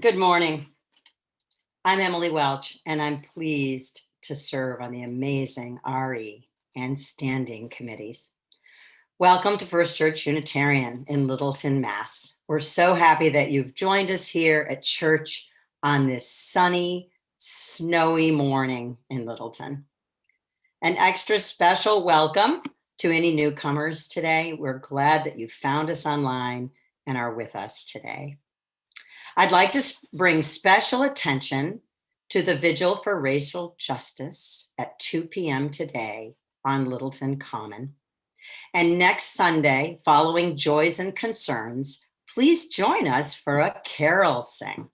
Good morning. I'm Emily Welch, and I'm pleased to serve on the amazing RE and standing committees. Welcome to First Church Unitarian in Littleton, Mass. We're so happy that you've joined us here at church on this sunny, snowy morning in Littleton. An extra special welcome to any newcomers today. We're glad that you found us online and are with us today. I'd like to bring special attention to the Vigil for Racial Justice at 2 p.m. today on Littleton Common. And next Sunday, following Joys and Concerns, please join us for a carol sing.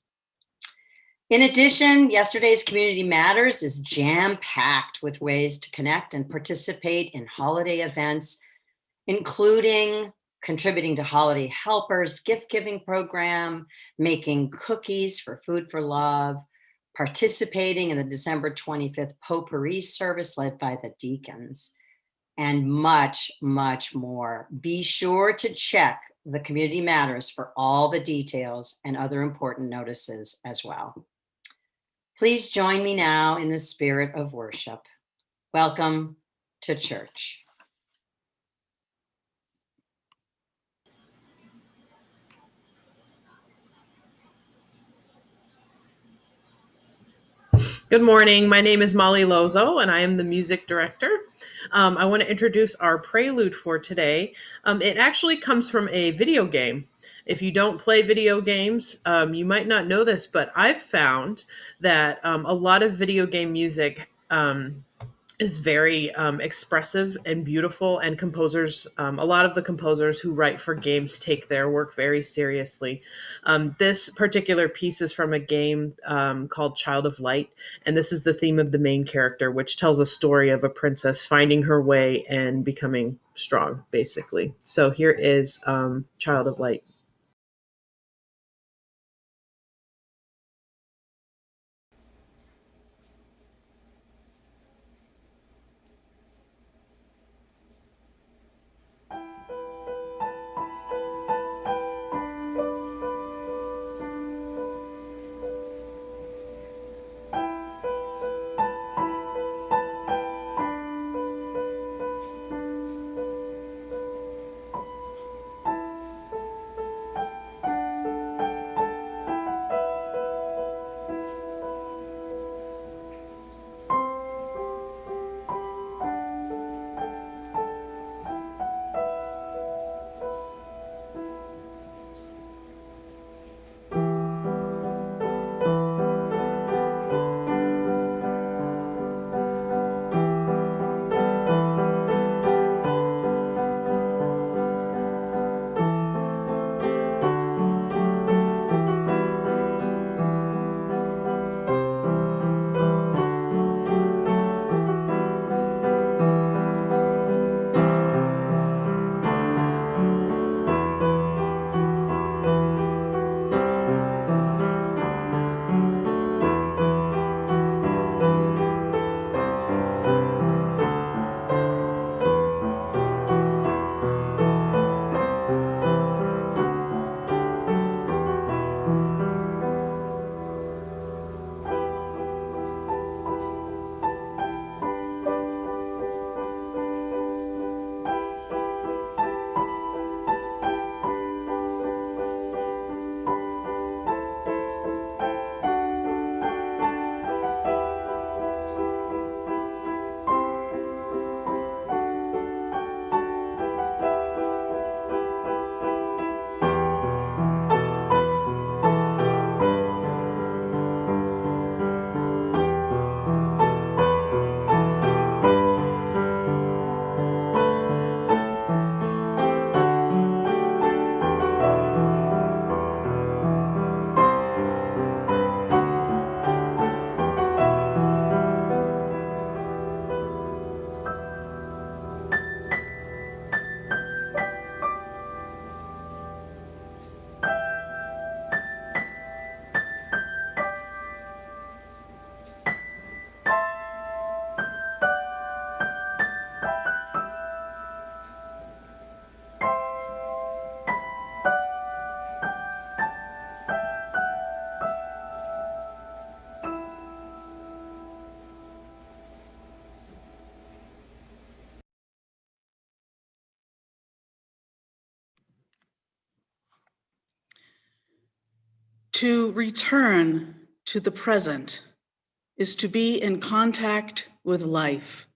In addition, yesterday's Community Matters is jam-packed with ways to connect and participate in holiday events, including contributing to Holiday Helpers gift-giving program, making cookies for Food for Love, participating in the December 25th Potpourri service led by the deacons, and much, much more. Be sure to check the Community Matters for all the details and other important notices as well. Please join me now in the spirit of worship. Welcome to church. Good morning. My name is Molly Lozeau, and I am the music director. I want to introduce our prelude for today. It actually comes from a video game. If you don't play video games, you might not know this, but I've found that a lot of video game music is very expressive and beautiful, and composers, a lot of the composers who write for games take their work very seriously. This particular piece is from a game called Child of Light, and this is the theme of the main character, which tells a story of a princess finding her way and becoming strong, basically. So here is Child of Light. To return to the present is to be in contact with life.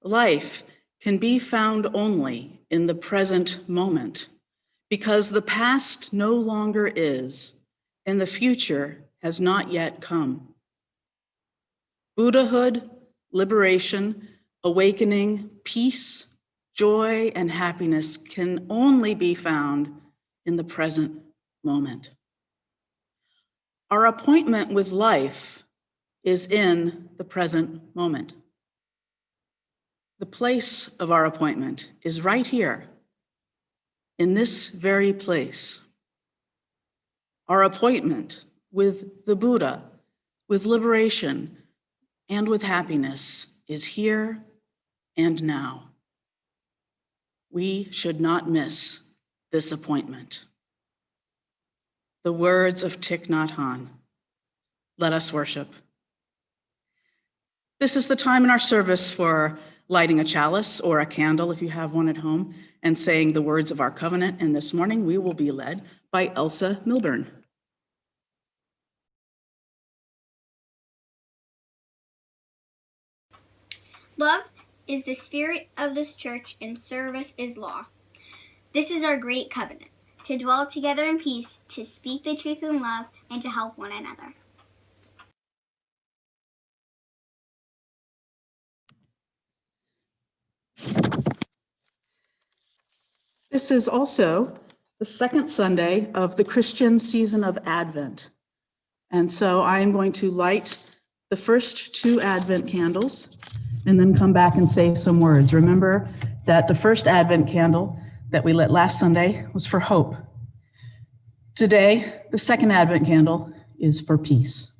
Life can be found only in the present moment because the past no longer is and the future has not yet come. Buddhahood, liberation, awakening, peace, joy, and happiness can only be found in the present moment. Our appointment with life is in the present moment. The place of our appointment is right here, in this very place. Our appointment with the Buddha, with liberation, and with happiness is here and now. We should not miss this appointment. The words of Thich Nhat Hanh. Let us worship. This is the time in our service for lighting a chalice or a candle if you have one at home and saying the words of our covenant. And this morning we will be led by Elsa Milburn. Love is the spirit of this church, and service is law. This is our great covenant, to dwell together in peace, to speak the truth in love, and to help one another. This is also the second Sunday of the Christian season of Advent. And so I am going to light the first two Advent candles and then come back and say some words. Remember that the first Advent candle that we lit last Sunday was for hope. Today, the second Advent candle is for peace.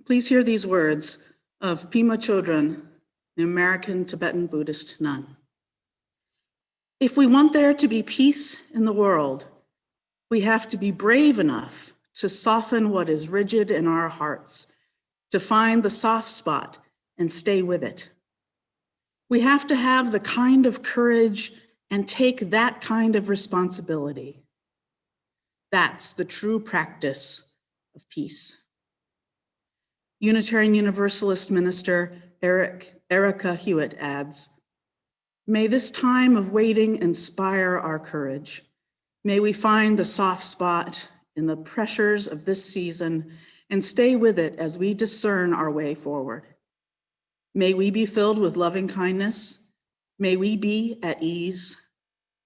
Please hear these words of Pema Chödrön, an American Tibetan Buddhist nun. If we want there to be peace in the world, we have to be brave enough to soften what is rigid in our hearts, to find the soft spot and stay with it. We have to have the kind of courage and take that kind of responsibility. That's the true practice of peace. Unitarian Universalist minister Erika Hewitt adds, "May this time of waiting inspire our courage. May we find the soft spot in the pressures of this season and stay with it as we discern our way forward. May we be filled with loving kindness. May we be at ease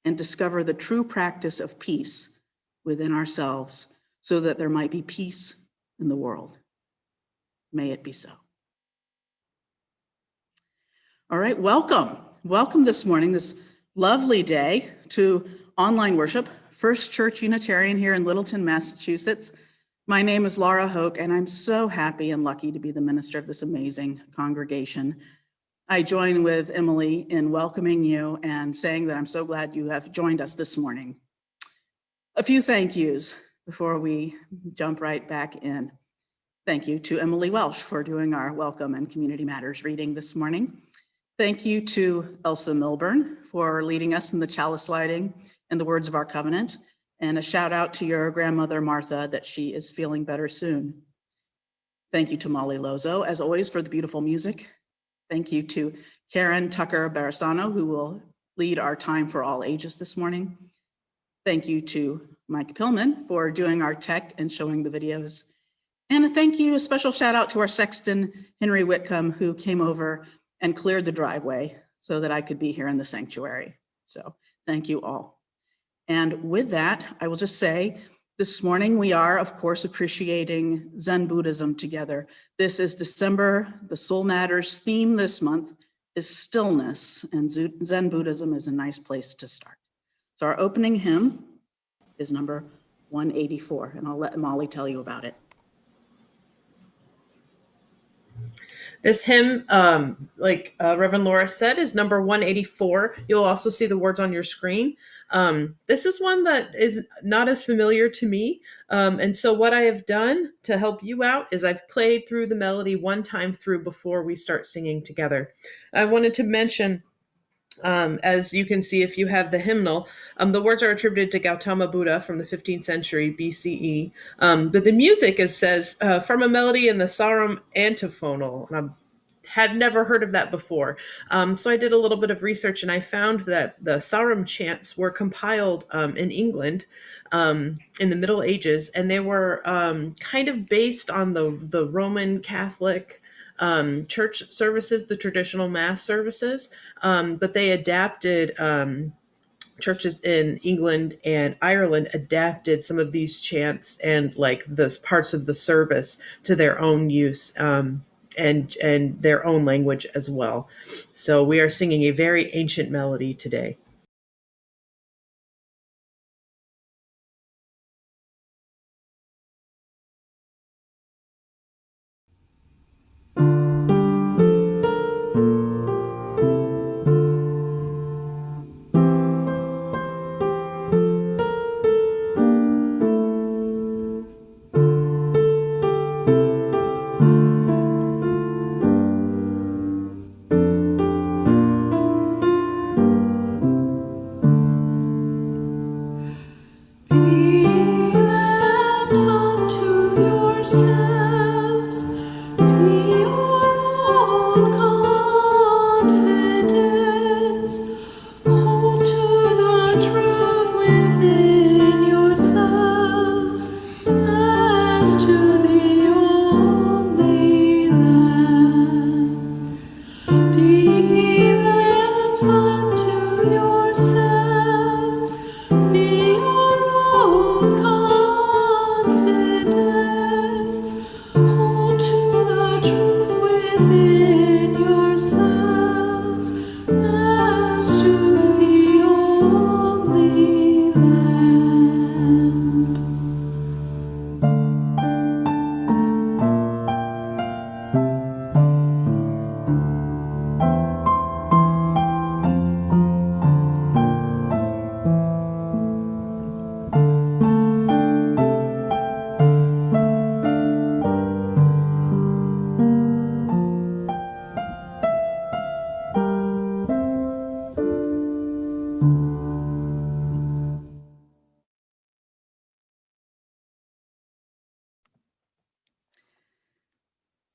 and discover the true practice of peace within ourselves so that there might be peace in the world. May it be so." All right, welcome. Welcome this morning, this lovely day, to online worship, First Church Unitarian here in Littleton, Massachusetts. My name is Lara Hoke, and I'm so happy and lucky to be the minister of this amazing congregation. I join with Emily in welcoming you and saying that I'm so glad you have joined us this morning. A few thank yous before we jump right back in. Thank you to Emily Welch for doing our welcome and community matters reading this morning. Thank you to Elsa Milburn for leading us in the chalice lighting and the words of our covenant. And a shout out to your grandmother, Martha, that she is feeling better soon. Thank you to Molly Lozeau, as always, for the beautiful music. Thank you to Karen Tucker-Barisano, who will lead our time for all ages this morning. Thank you to Mike Pillman for doing our tech and showing the videos. And a thank you, a special shout out to our sexton, Henry Whitcomb, who came over and cleared the driveway so that I could be here in the sanctuary. So thank you all. And with that, I will just say, this morning we are, of course, appreciating Zen Buddhism together. This is December. The Soul Matters theme this month is stillness, and Zen Buddhism is a nice place to start. So our opening hymn is number 184, and I'll let Molly tell you about it. This hymn, like Reverend Laura said, is number 184. You'll also see the words on your screen. This is one that is not as familiar to me. And so what I have done to help you out is I've played through the melody one time through before we start singing together. I wanted to mention, as you can see if you have the hymnal, the words are attributed to Gautama Buddha from the 15th century BCE. But the music says, from a melody in the Sarum antiphonal. And I had never heard of that before. So I did a little bit of research and I found that the Sarum chants were compiled in England in the Middle Ages. And they were kind of based on the Roman Catholic church services, the traditional mass services, but they adapted, churches in England and Ireland adapted some of these chants and like the parts of the service to their own use, and their own language as well. So we are singing a very ancient melody today.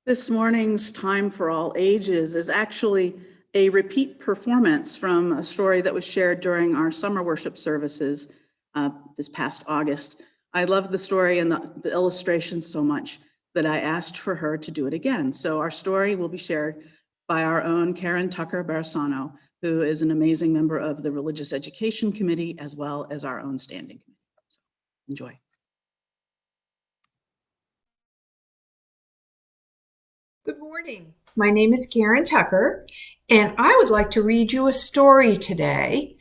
This morning's Time for All Ages is actually a repeat performance from a story that was shared during our summer worship services this past August. I loved the story and the illustrations so much that I asked for her to do it again. So our story will be shared by our own Karen Tucker-Barisano, who is an amazing member of the Religious Education Committee, as well as our own standing committee. So enjoy. Good morning. My name is Karen Tucker, and I would like to read you a story today,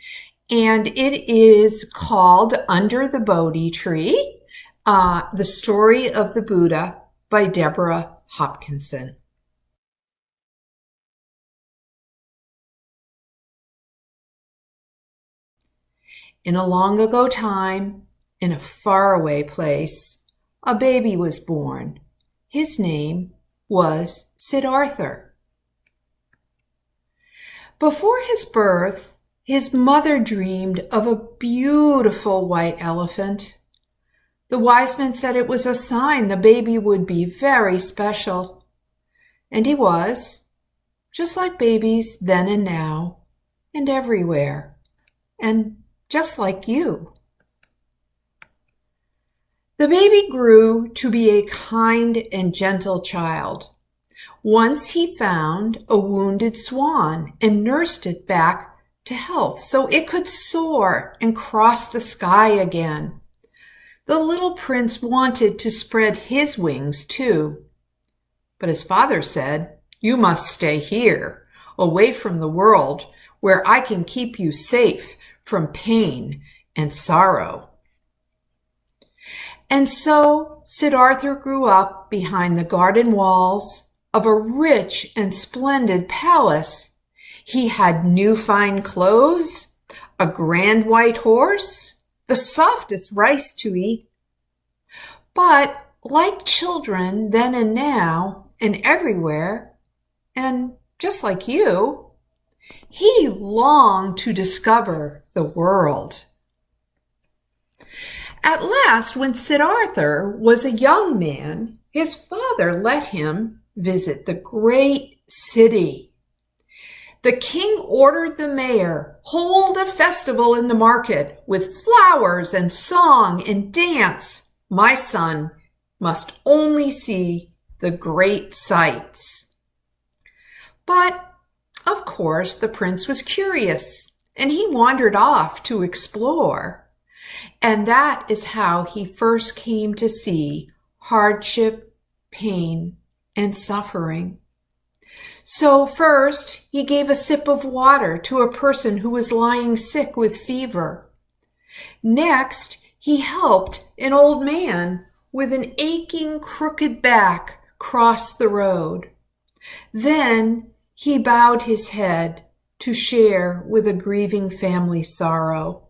and it is called Under the Bodhi Tree, The Story of the Buddha by Deborah Hopkinson. In a long ago time, in a faraway place, a baby was born. His name was Siddhartha. Before his birth, his mother dreamed of a beautiful white elephant. The wise men said it was a sign the baby would be very special. And he was, just like babies then and now, and everywhere, and just like you. The baby grew to be a kind and gentle child. Once he found a wounded swan and nursed it back to health so it could soar and cross the sky again. The little prince wanted to spread his wings too. But his father said, "You must stay here, away from the world, where I can keep you safe from pain and sorrow." And so Siddhartha grew up behind the garden walls of a rich and splendid palace. He had new fine clothes, a grand white horse, the softest rice to eat. But like children then and now and everywhere, and just like you, he longed to discover the world. At last, when Siddhartha was a young man, his father let him visit the great city. The king ordered the mayor hold a festival in the market with flowers and song and dance. My son must only see the great sights. But, of course, the prince was curious, and he wandered off to explore. And that is how he first came to see hardship, pain, and suffering. So first, he gave a sip of water to a person who was lying sick with fever. Next, he helped an old man with an aching, crooked back cross the road. Then he bowed his head to share with a grieving family sorrow.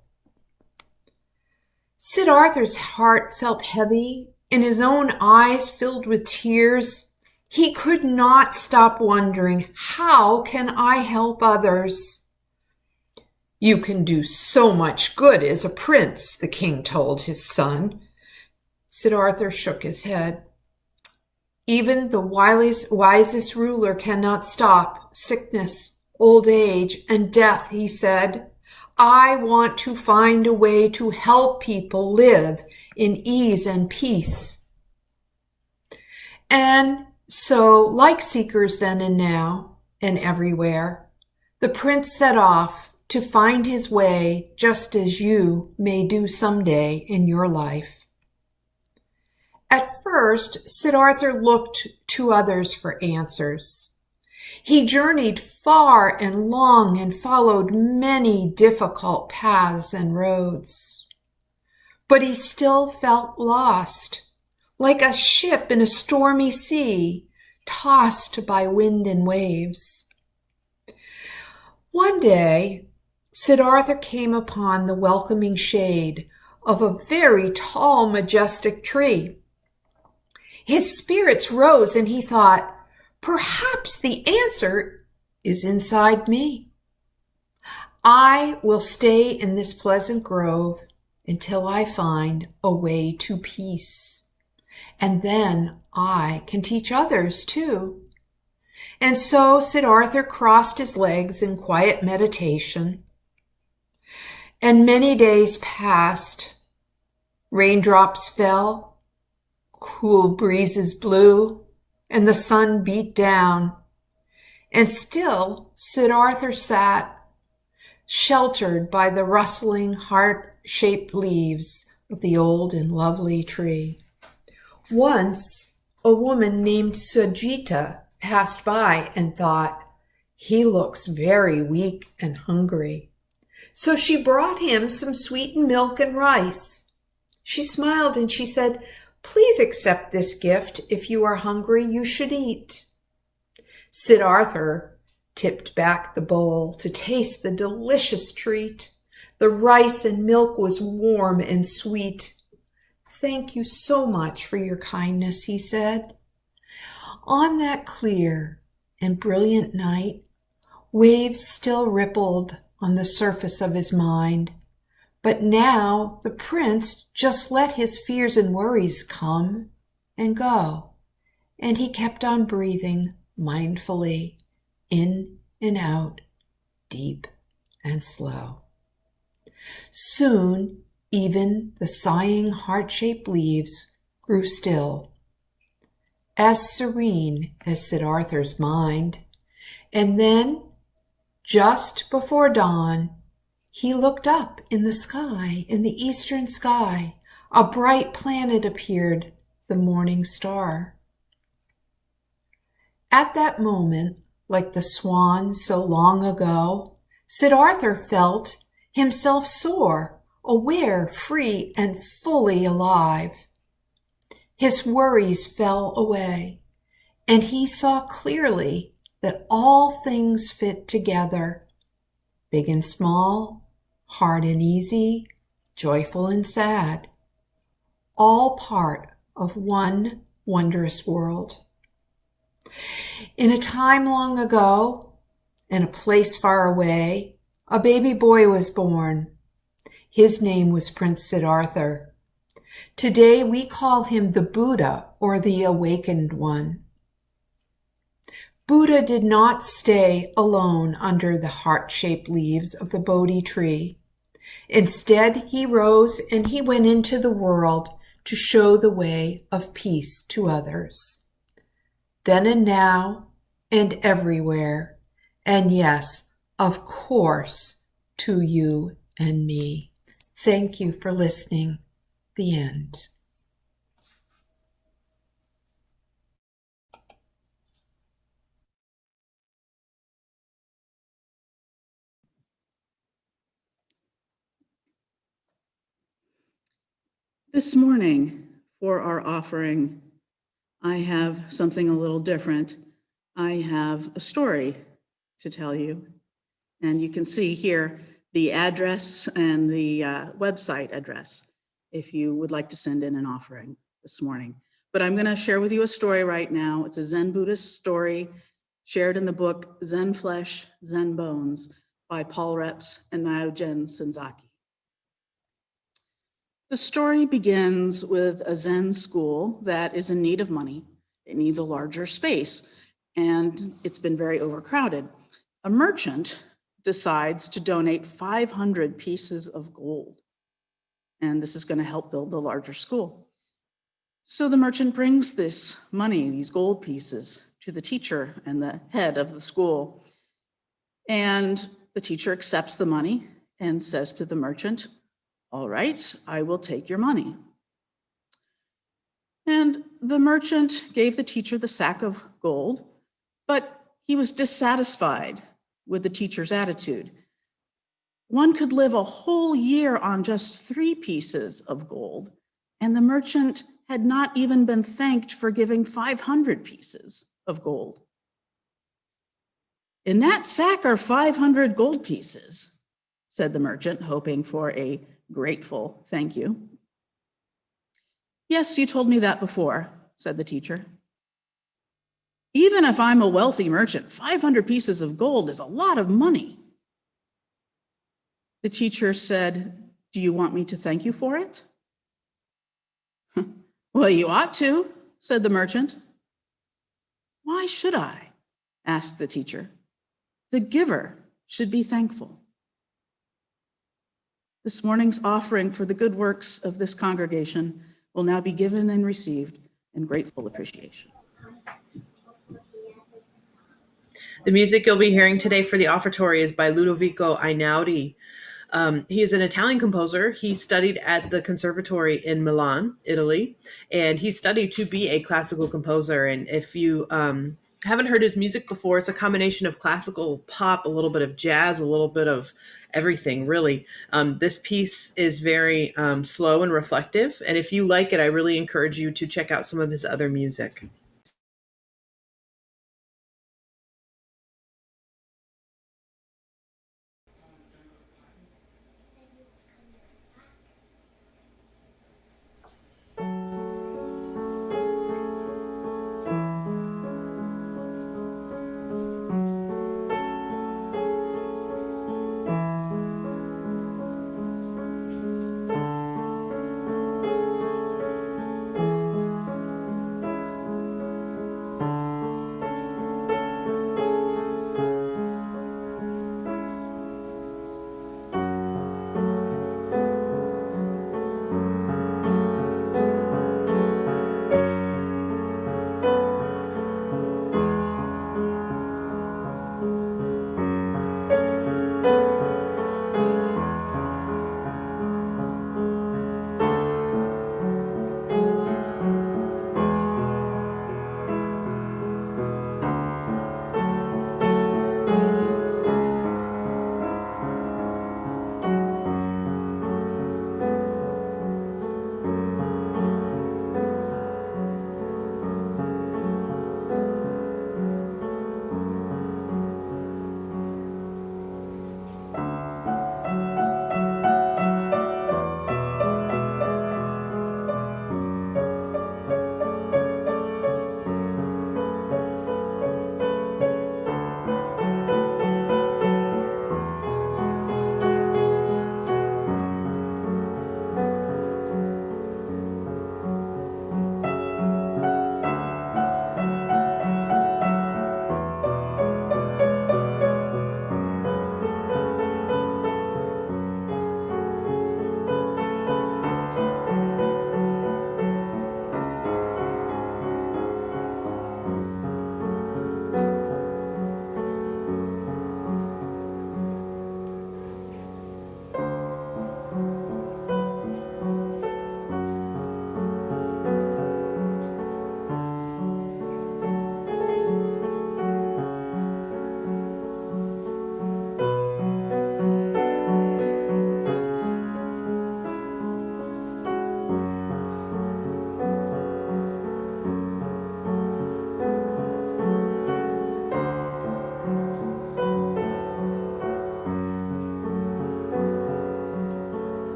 Siddhartha's heart felt heavy, and his own eyes filled with tears. He could not stop wondering, how can I help others? You can do so much good as a prince, the king told his son. Siddhartha shook his head. Even the wisest ruler cannot stop sickness, old age, and death, he said. I want to find a way to help people live in ease and peace. And so, like seekers then and now and everywhere, the prince set off to find his way just as you may do someday in your life. At first, Siddhartha looked to others for answers. He journeyed far and long and followed many difficult paths and roads. But he still felt lost, like a ship in a stormy sea, tossed by wind and waves. One day, Siddhartha came upon the welcoming shade of a very tall, majestic tree. His spirits rose and he thought, perhaps the answer is inside me. I will stay in this pleasant grove until I find a way to peace. And then I can teach others too. And so Siddhartha crossed his legs in quiet meditation. And many days passed. Raindrops fell, cool breezes blew, and the sun beat down. And still Siddhartha sat, sheltered by the rustling heart-shaped leaves of the old and lovely tree. Once a woman named Sujita passed by and thought, he looks very weak and hungry. So she brought him some sweetened milk and rice. She smiled and she said, please accept this gift. If you are hungry, you should eat. Siddhartha tipped back the bowl to taste the delicious treat. The rice and milk was warm and sweet. Thank you so much for your kindness, he said. On that clear and brilliant night, waves still rippled on the surface of his mind. But now the prince just let his fears and worries come and go, and he kept on breathing mindfully, in and out, deep and slow. Soon, even the sighing heart-shaped leaves grew still, as serene as Siddhartha's mind. And then, just before dawn, he looked up in the sky, in the eastern sky. A bright planet appeared, the morning star. At that moment, like the swan so long ago, Siddhartha felt himself soar, aware, free, and fully alive. His worries fell away, and he saw clearly that all things fit together, big and small, hard and easy, joyful and sad, all part of one wondrous world. In a time long ago, in a place far away, a baby boy was born. His name was Prince Siddhartha. Today we call him the Buddha, or the Awakened One. Buddha did not stay alone under the heart-shaped leaves of the Bodhi tree. Instead, he rose and he went into the world to show the way of peace to others. Then and now and everywhere, and yes, of course, to you and me. Thank you for listening. The end. This morning, for our offering, I have something a little different. I have a story to tell you. And you can see here the address and the website address if you would like to send in an offering this morning. But I'm going to share with you a story right now. It's a Zen Buddhist story shared in the book Zen Flesh, Zen Bones by Paul Reps and Nyogen Senzaki. The story begins with a Zen school that is in need of money. It needs a larger space, and it's been very overcrowded. A merchant decides to donate 500 pieces of gold, and this is going to help build the larger school. So the merchant brings this money, these gold pieces, to the teacher and the head of the school. And the teacher accepts the money and says to the merchant, "All right, I will take your money." And the merchant gave the teacher the sack of gold, but he was dissatisfied with the teacher's attitude. One could live a whole year on just 3 pieces of gold, and the merchant had not even been thanked for giving 500 pieces of gold. "In that sack are 500 gold pieces," said the merchant, hoping for a grateful thank you. "Yes, you told me that before," said the teacher. "Even if I'm a wealthy merchant, 500 pieces of gold is a lot of money." The teacher said, "Do you want me to thank you for it?" "Well, you ought to," said the merchant. "Why should I?" asked the teacher. "The giver should be thankful." This morning's offering for the good works of this congregation will now be given and received in grateful appreciation. The music you'll be hearing today for the Offertory is by Ludovico Einaudi. He is an Italian composer. He studied at the Conservatory in Milan, Italy, and he studied to be a classical composer. And if you haven't heard his music before, it's a combination of classical pop, a little bit of jazz, a little bit of everything, really. This piece is very slow and reflective, and if you like it, I really encourage you to check out some of his other music.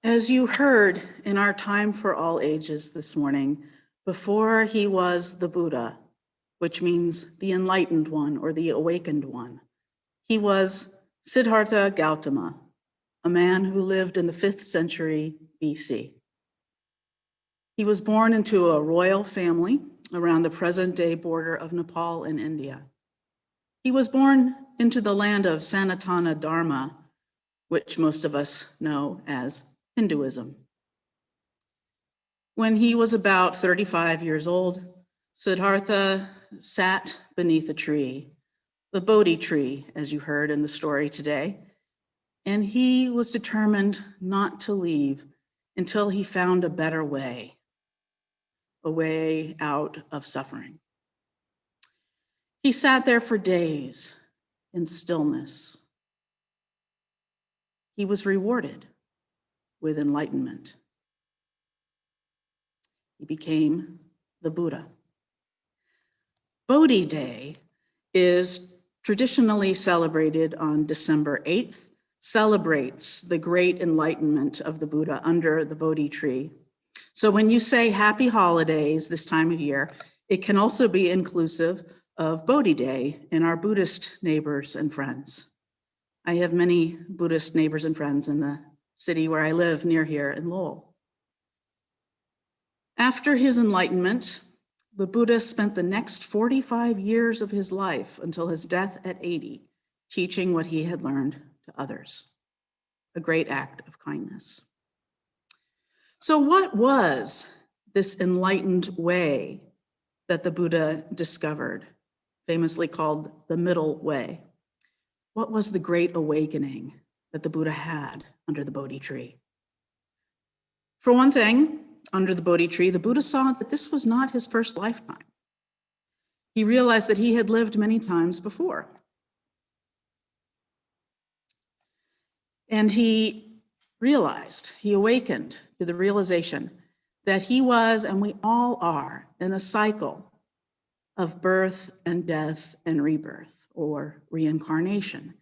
As you heard in our time for all ages this morning, before he was the Buddha, which means the enlightened one or the awakened one, he was Siddhartha Gautama, a man who lived in the 5th century BC. He was born into a royal family around the present-day border of Nepal and India. He was born into the land of Sanatana Dharma, which most of us know as Hinduism. When he was about 35 years old, Siddhartha sat beneath a tree, the Bodhi tree, as you heard in the story today, and he was determined not to leave until he found a better way, a way out of suffering. He sat there for days in stillness. He was rewarded with enlightenment. He became the Buddha. Bodhi Day is traditionally celebrated on December 8th, celebrates the great enlightenment of the Buddha under the Bodhi tree. So when you say happy holidays this time of year, it can also be inclusive of Bodhi Day in our Buddhist neighbors and friends. I have many Buddhist neighbors and friends in the city where I live near here in Lowell. After his enlightenment, the Buddha spent the next 45 years of his life until his death at 80, teaching what he had learned to others, a great act of kindness. So what was this enlightened way that the Buddha discovered, famously called the middle way? What was the great awakening that the Buddha had under the Bodhi tree? For one thing, under the Bodhi tree, the Buddha saw that this was not his first lifetime. He realized that he had lived many times before. And he awakened to the realization that he was, and we all are, in a cycle of birth and death and rebirth, or reincarnation.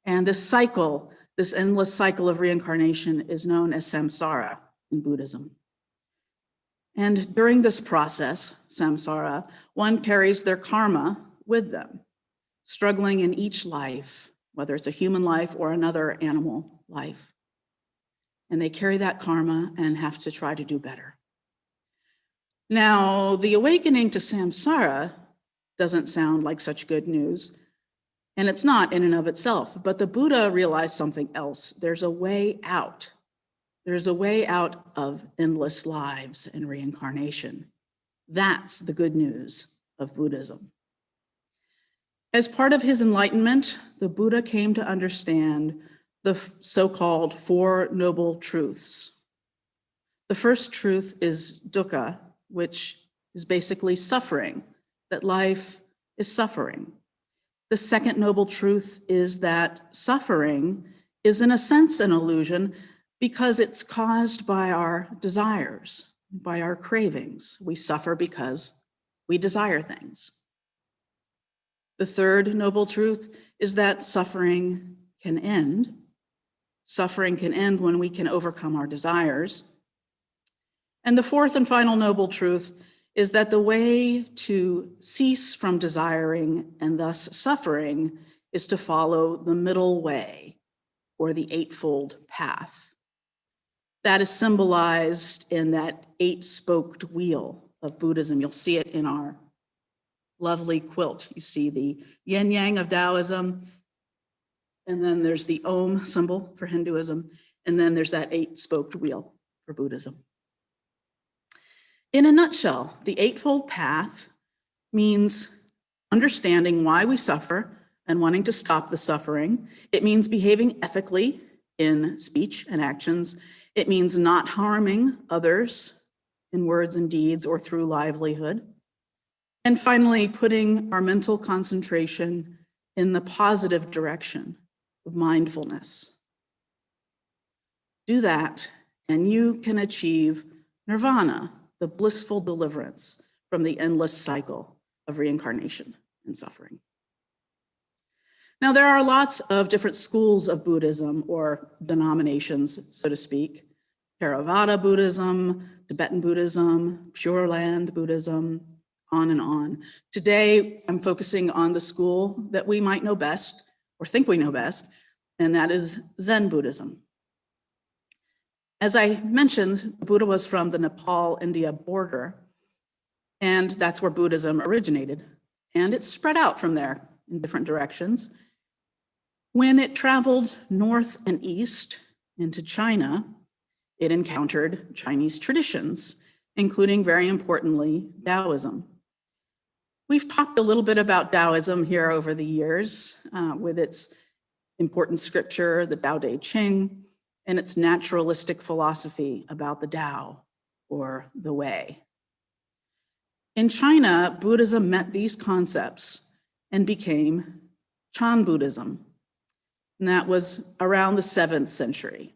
And this cycle, this endless cycle of reincarnation, is known as samsara in Buddhism. And during this process, samsara, one carries their karma with them, struggling in each life, whether it's a human life or another animal life. And they carry that karma and have to try to do better. Now, the awakening to samsara doesn't sound like such good news, and it's not in and of itself, but the Buddha realized something else. There's a way out. There's a way out of endless lives and reincarnation. That's the good news of Buddhism. As part of his enlightenment, the Buddha came to understand the so-called Four Noble Truths. The first truth is dukkha, which is basically suffering, that life is suffering. The second noble truth is that suffering is in a sense an illusion because it's caused by our desires, by our cravings. We suffer because we desire things. The third noble truth is that suffering can end. Suffering can end when we can overcome our desires. And the fourth and final noble truth is that the way to cease from desiring and thus suffering is to follow the middle way, or the eightfold path. That is symbolized in that 8-spoked wheel of Buddhism. You'll see it in our lovely quilt. You see the yin yang of Taoism, and then there's the Om symbol for Hinduism, and then there's that 8-spoked wheel for Buddhism. In a nutshell, the eightfold path means understanding why we suffer and wanting to stop the suffering. It means behaving ethically in speech and actions. It means not harming others in words and deeds or through livelihood. And finally, putting our mental concentration in the positive direction of mindfulness. Do that, and you can achieve nirvana, the blissful deliverance from the endless cycle of reincarnation and suffering. Now, there are lots of different schools of Buddhism, or denominations, so to speak. Theravada Buddhism, Tibetan Buddhism, Pure Land Buddhism, on and on. Today, I'm focusing on the school that we might know best, or think we know best, and that is Zen Buddhism. As I mentioned, Buddha was from the Nepal-India border, and that's where Buddhism originated. And it spread out from there in different directions. When it traveled north and east into China, it encountered Chinese traditions, including, very importantly, Taoism. We've talked a little bit about Taoism here over the years with its important scripture, the Tao Te Ching, and its naturalistic philosophy about the Tao, or the way. In China, Buddhism met these concepts and became Chan Buddhism, and that was around the 7th century.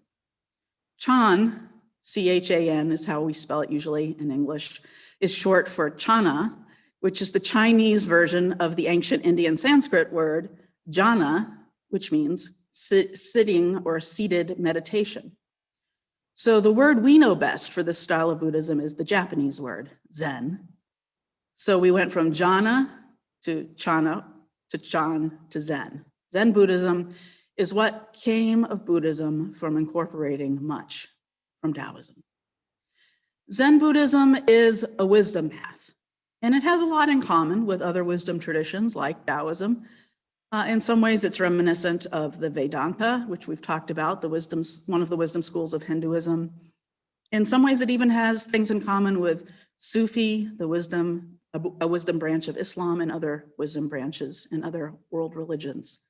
Chan, C-H-A-N is how we spell it usually in English, is short for Chana, which is the Chinese version of the ancient Indian Sanskrit word jhana, which means sitting or seated meditation. So the word we know best for this style of Buddhism is the Japanese word, Zen. So we went from jhana to chana to chan to Zen. Zen Buddhism is what came of Buddhism from incorporating much from Taoism. Zen Buddhism is a wisdom path, and it has a lot in common with other wisdom traditions like Taoism. In some ways, it's reminiscent of the Vedanta, which we've talked about, one of the wisdom schools of Hinduism. In some ways, it even has things in common with Sufi, a wisdom branch of Islam, and other wisdom branches in other world religions.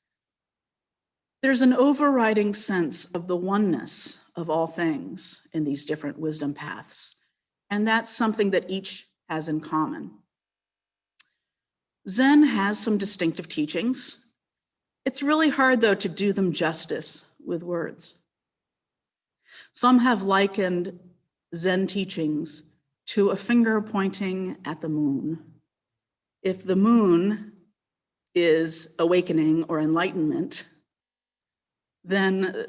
There's an overriding sense of the oneness of all things in these different wisdom paths, and that's something that each has in common. Zen has some distinctive teachings. It's really hard, though, to do them justice with words. Some have likened Zen teachings to a finger pointing at the moon. If the moon is awakening or enlightenment, then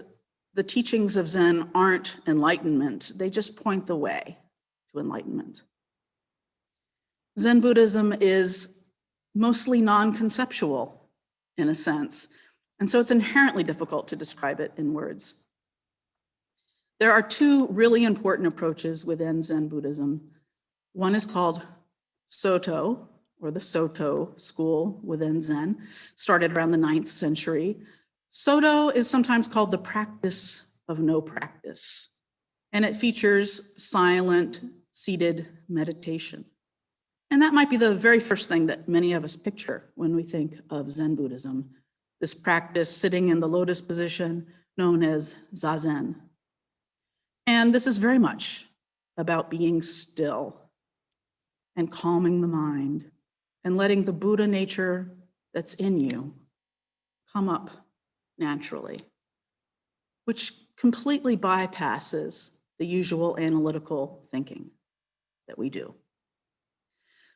the teachings of Zen aren't enlightenment. They just point the way to enlightenment. Zen Buddhism is mostly non-conceptual, in a sense, and so it's inherently difficult to describe it in words. There are two really important approaches within Zen Buddhism. One is called Soto, or the Soto school within Zen, started around the 9th century. Soto is sometimes called the practice of no practice, and it features silent, seated meditation. And that might be the very first thing that many of us picture when we think of Zen Buddhism, this practice sitting in the lotus position known as Zazen. And this is very much about being still and calming the mind and letting the Buddha nature that's in you come up naturally, which completely bypasses the usual analytical thinking that we do.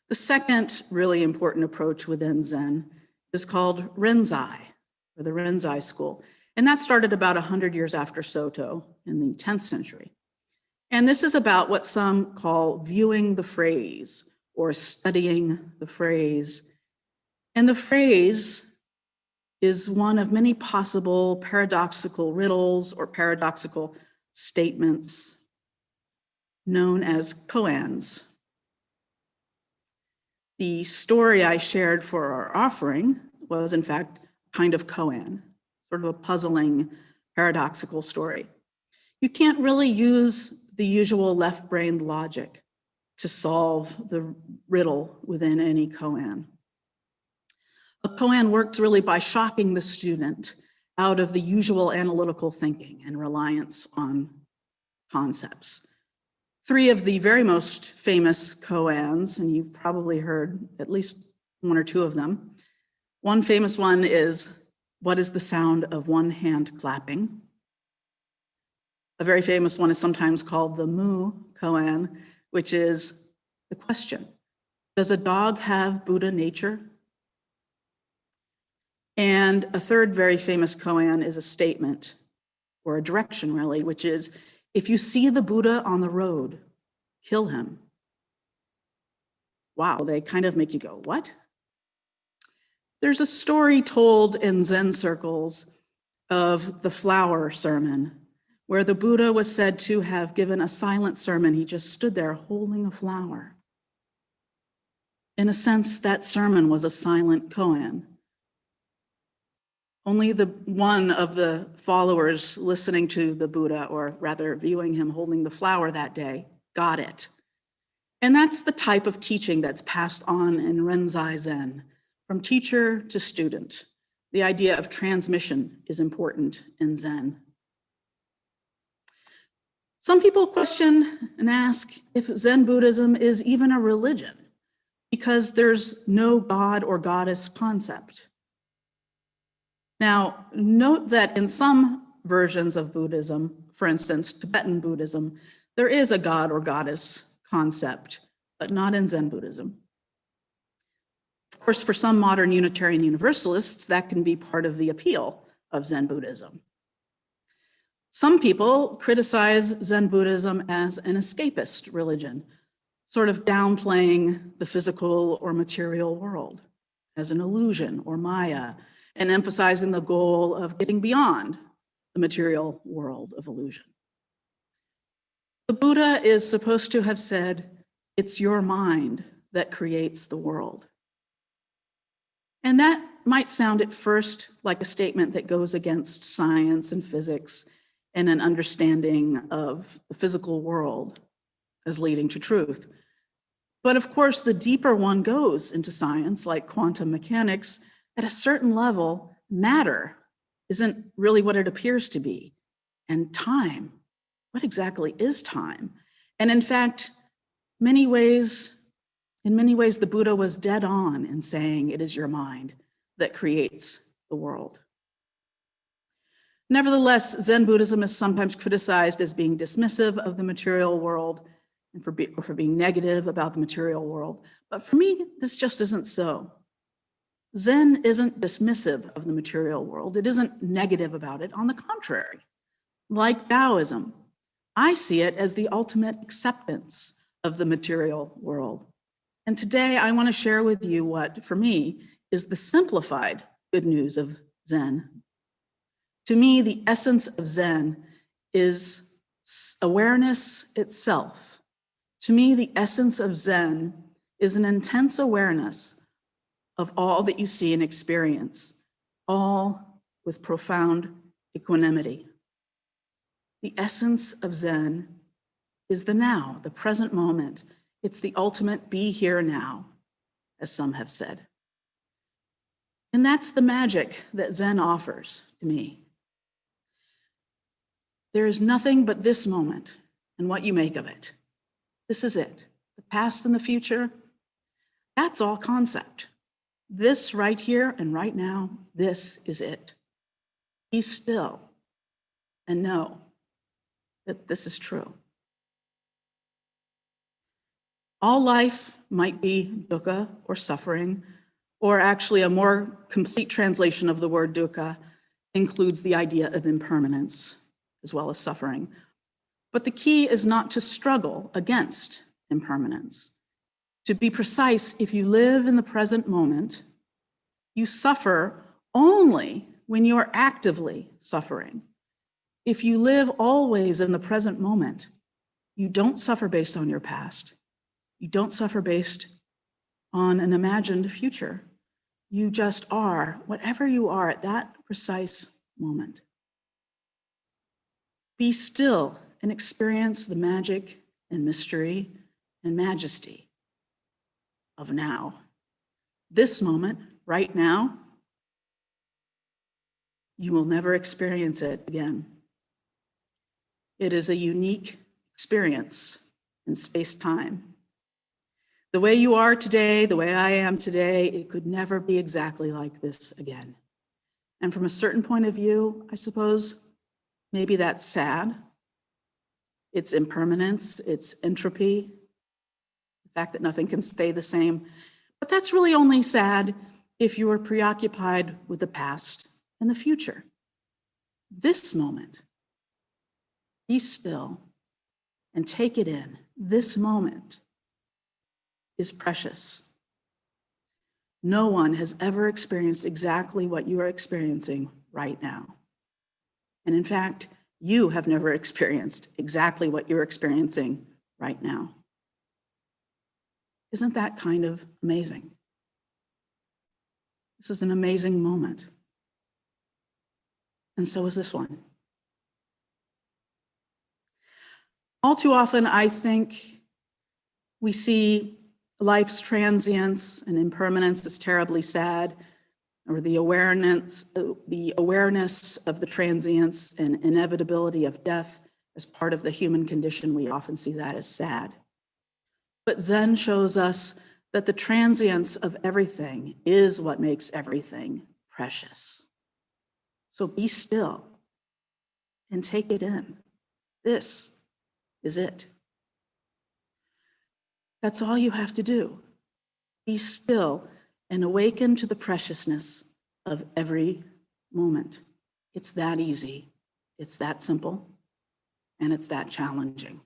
The second really important approach within Zen is called Renzai, or the Renzai school. And that started about 100 years after Soto in the 10th century. And this is about what some call viewing the phrase or studying the phrase. And the phrase is one of many possible paradoxical riddles or paradoxical statements known as koans. The story I shared for our offering was, in fact, a kind of koan, sort of a puzzling, paradoxical story. You can't really use the usual left-brained logic to solve the riddle within any koan. A koan works really by shocking the student out of the usual analytical thinking and reliance on concepts. Three of the very most famous koans, and you've probably heard at least one or two of them. One famous one is, what is the sound of one hand clapping? A very famous one is sometimes called the Mu koan, which is the question, does a dog have Buddha nature? And a third very famous koan is a statement, or a direction really, which is, If you see the Buddha on the road, kill him. Wow, they kind of make you go, what? There's a story told in Zen circles of the flower sermon, where the Buddha was said to have given a silent sermon. He just stood there holding a flower. In a sense, that sermon was a silent koan. Only the one of the followers listening to the Buddha, or rather viewing him holding the flower that day, got it. And that's the type of teaching that's passed on in Rinzai Zen, from teacher to student. The idea of transmission is important in Zen. Some people question and ask if Zen Buddhism is even a religion, because there's no God or goddess concept. Now, note that in some versions of Buddhism, for instance, Tibetan Buddhism, there is a god or goddess concept, but not in Zen Buddhism. Of course, for some modern Unitarian Universalists, that can be part of the appeal of Zen Buddhism. Some people criticize Zen Buddhism as an escapist religion, sort of downplaying the physical or material world as an illusion or Maya, and emphasizing the goal of getting beyond the material world of illusion. The Buddha is supposed to have said, it's your mind that creates the world. And that might sound at first like a statement that goes against science and physics and an understanding of the physical world as leading to truth. But of course, the deeper one goes into science, like quantum mechanics, at a certain level, matter isn't really what it appears to be. And time, what exactly is time? And in fact, in many ways, the Buddha was dead on in saying it is your mind that creates the world. Nevertheless, Zen Buddhism is sometimes criticized as being dismissive of the material world and for being negative about the material world. But for me, this just isn't so. Zen isn't dismissive of the material world. It isn't negative about it. On the contrary, like Taoism, I see it as the ultimate acceptance of the material world. And today I want to share with you what, for me, is the simplified good news of Zen. To me, the essence of Zen is awareness itself. To me, the essence of Zen is an intense awareness of all that you see and experience, all with profound equanimity. The essence of Zen is the now, the present moment. It's the ultimate be here now, as some have said. And that's the magic that Zen offers to me. There is nothing but this moment and what you make of it. This is it. The past and the future, that's all concept. This right here and right now, this is it. Be still and know that this is true. All life might be dukkha or suffering, or actually a more complete translation of the word dukkha includes the idea of impermanence as well as suffering. But the key is not to struggle against impermanence. To be precise, if you live in the present moment, you suffer only when you're actively suffering. If you live always in the present moment, you don't suffer based on your past. You don't suffer based on an imagined future. You just are whatever you are at that precise moment. Be still and experience the magic and mystery and majesty of now. This moment, right now, you will never experience it again. It is a unique experience in space-time. The way you are today, the way I am today, it could never be exactly like this again. And from a certain point of view, I suppose, maybe that's sad. It's impermanence, it's entropy, the fact that nothing can stay the same. But that's really only sad if you are preoccupied with the past and the future. This moment, be still and take it in. This moment is precious. No one has ever experienced exactly what you are experiencing right now. And in fact, you have never experienced exactly what you're experiencing right now. Isn't that kind of amazing? This is an amazing moment. And so is this one. All too often, I think we see life's transience and impermanence as terribly sad, or the awareness of the transience and inevitability of death as part of the human condition. We often see that as sad. But Zen shows us that the transience of everything is what makes everything precious. So be still and take it in. This is it. That's all you have to do. Be still and awaken to the preciousness of every moment. It's that easy, it's that simple, and it's that challenging.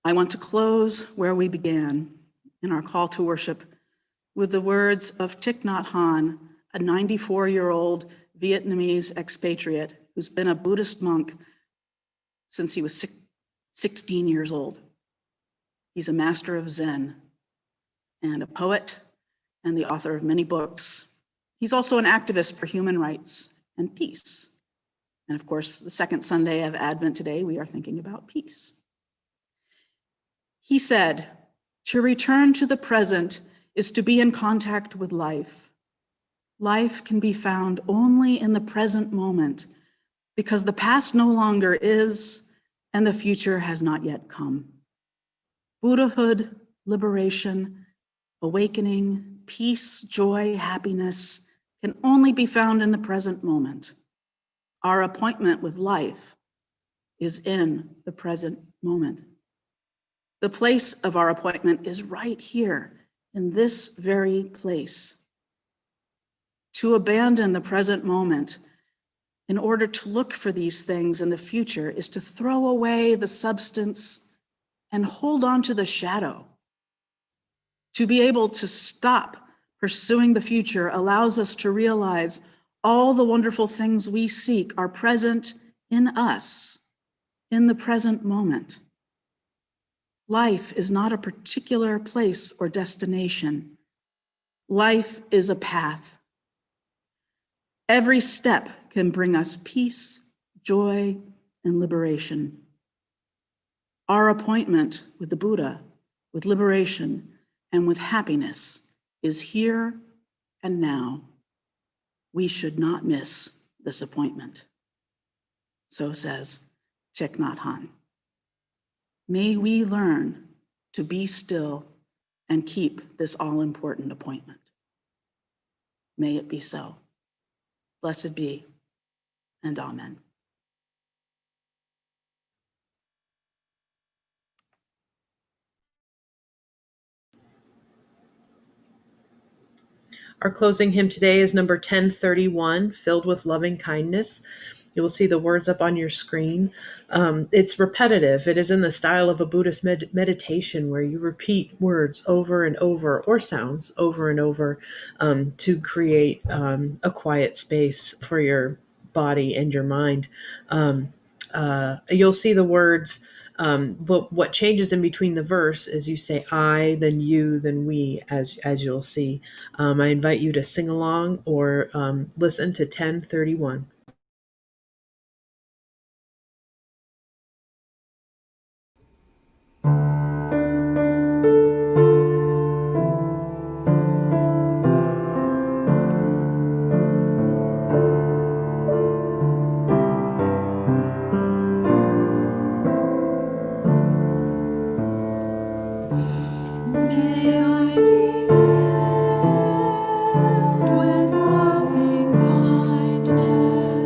I want to close where we began in our call to worship with the words of Thich Nhat Hanh, a 94-year-old Vietnamese expatriate who's been a Buddhist monk since he was 16 years old. He's a master of Zen and a poet and the author of many books. He's also an activist for human rights and peace. And of course, the second Sunday of Advent today, we are thinking about peace. He said, "To return to the present is to be in contact with life. Life can be found only in the present moment because the past no longer is and the future has not yet come. Buddhahood, liberation, awakening, peace, joy, happiness can only be found in the present moment. Our appointment with life is in the present moment. The place of our appointment is right here, in this very place. To abandon the present moment in order to look for these things in the future is to throw away the substance and hold on to the shadow. To be able to stop pursuing the future allows us to realize all the wonderful things we seek are present in us, in the present moment. Life is not a particular place or destination. Life is a path. Every step can bring us peace, joy, and liberation. Our appointment with the Buddha, with liberation, and with happiness is here and now. We should not miss this appointment." So says Thich Nhat Hanh. May we learn to be still and keep this all-important appointment. May it be so. Blessed be, and amen. Our closing hymn today is number 1031, Filled with Loving Kindness. You will see the words up on your screen. It's repetitive. It is in the style of a Buddhist meditation where you repeat words over and over, or sounds over and over, to create a quiet space for your body and your mind. You'll see the words. But what changes in between the verse is you say I, then you, then we, as you'll see. I invite you to sing along or listen to 1031. With loving kindness.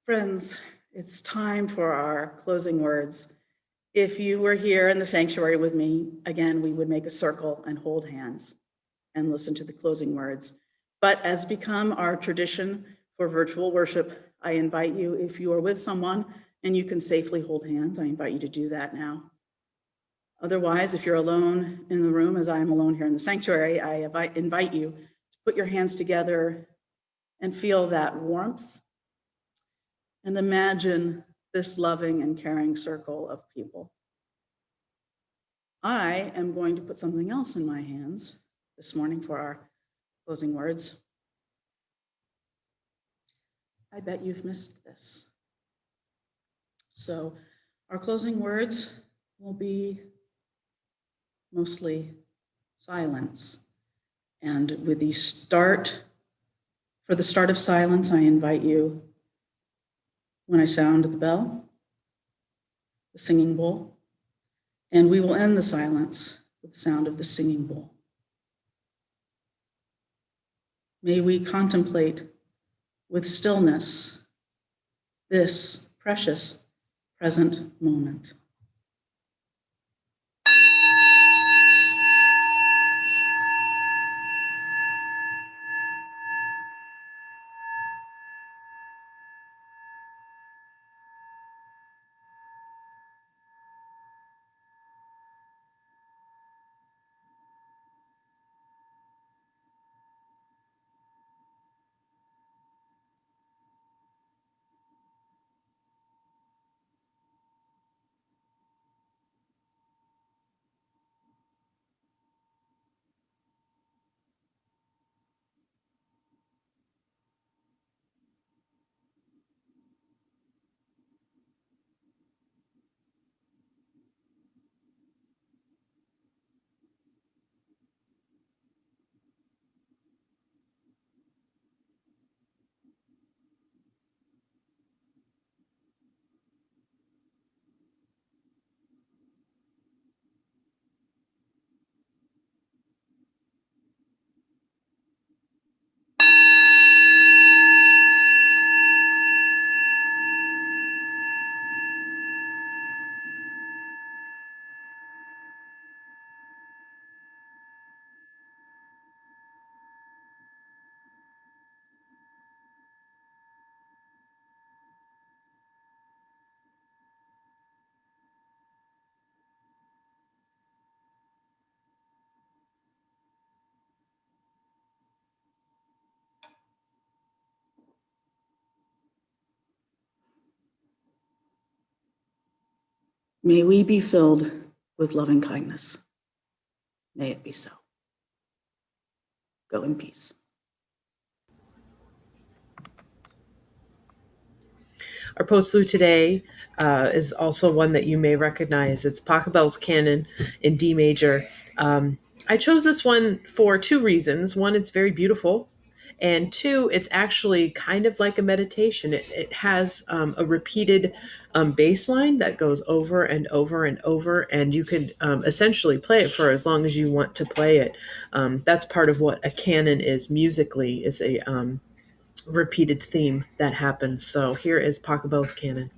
Friends, it's time for our closing words. If you were here in the sanctuary with me, again, we would make a circle and hold hands and listen to the closing words. But as become our tradition for virtual worship, I invite you, if you are with someone and you can safely hold hands, I invite you to do that now. Otherwise, if you're alone in the room, as I am alone here in the sanctuary, I invite you to put your hands together and feel that warmth and imagine this loving and caring circle of people. I am going to put something else in my hands this morning for our closing words. I bet you've missed this. So our closing words will be mostly silence. And with the start, for the start of silence, I invite you, when I sound the bell, the singing bowl, and we will end the silence with the sound of the singing bowl. May we contemplate with stillness this precious present moment. May we be filled with loving kindness. May it be so. Go in peace. Our postlude today is also one that you may recognize. It's Pachelbel's Canon in D major. I chose this one for two reasons. One, it's very beautiful. And two, it's actually kind of like a meditation. It has a repeated bass line that goes over and over and over, and you could essentially play it for as long as you want to play it. That's part of what a canon is musically, is a repeated theme that happens. So here is Pachelbel's Canon.